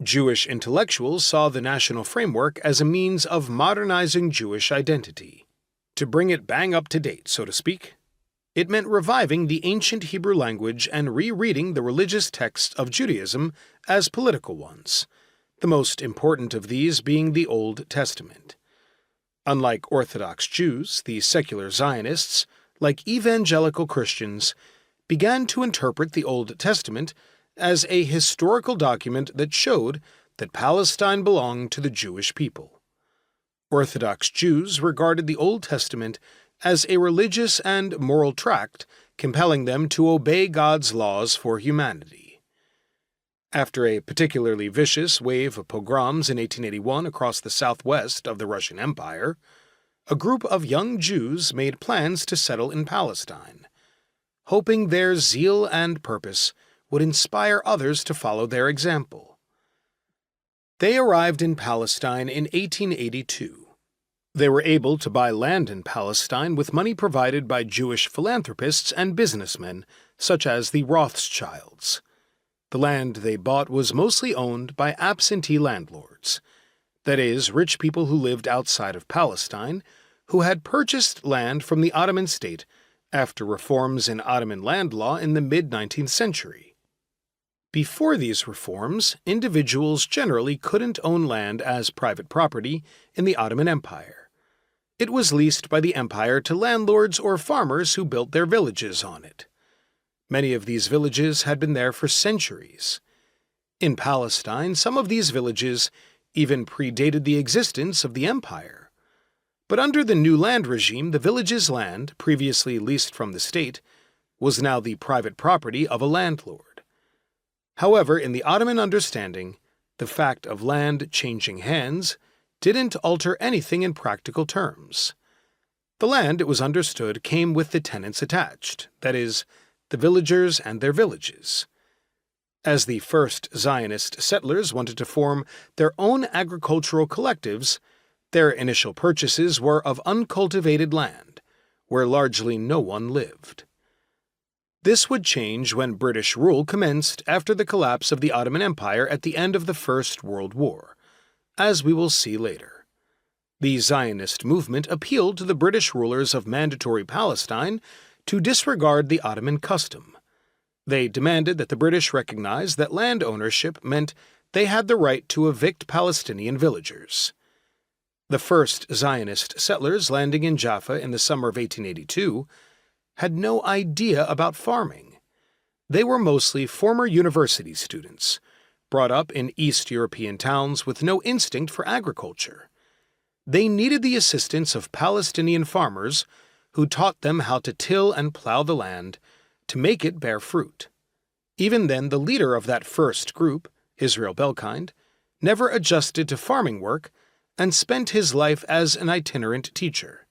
Jewish intellectuals saw the national framework as a means of modernizing Jewish identity. To bring it bang up to date, so to speak, it meant reviving the ancient Hebrew language and rereading the religious texts of Judaism as political ones, the most important of these being the Old Testament. Unlike Orthodox Jews, the secular Zionists, like evangelical Christians, began to interpret the Old Testament as a historical document that showed that Palestine belonged to the Jewish people. Orthodox Jews regarded the Old Testament as a religious and moral tract compelling them to obey God's laws for humanity. After a particularly vicious wave of pogroms in 1881 across the southwest of the Russian Empire, a group of young Jews made plans to settle in Palestine, hoping their zeal and purpose would inspire others to follow their example. They arrived in Palestine in 1882. They were able to buy land in Palestine with money provided by Jewish philanthropists and businessmen, such as the Rothschilds. The land they bought was mostly owned by absentee landlords, that is, rich people who lived outside of Palestine, who had purchased land from the Ottoman state after reforms in Ottoman land law in the mid-19th century. Before these reforms, individuals generally couldn't own land as private property in the Ottoman Empire. It was leased by the empire to landlords or farmers who built their villages on it. Many of these villages had been there for centuries. In Palestine, some of these villages even predated the existence of the empire. But under the new land regime, the village's land, previously leased from the state, was now the private property of a landlord. However, in the Ottoman understanding, the fact of land changing hands didn't alter anything in practical terms. The land, it was understood, came with the tenants attached, that is, the villagers and their villages. As the first Zionist settlers wanted to form their own agricultural collectives, their initial purchases were of uncultivated land, where largely no one lived. This would change when British rule commenced after the collapse of the Ottoman Empire at the end of the First World War, as we will see later. The Zionist movement appealed to the British rulers of Mandatory Palestine to disregard the Ottoman custom. They demanded that the British recognize that land ownership meant they had the right to evict Palestinian villagers. The first Zionist settlers landing in Jaffa in the summer of 1882 had no idea about farming. They were mostly former university students, brought up in East European towns with no instinct for agriculture. They needed the assistance of Palestinian farmers who taught them how to till and plow the land to make it bear fruit. Even then, the leader of that first group, Israel Belkind, never adjusted to farming work and spent his life as an itinerant teacher.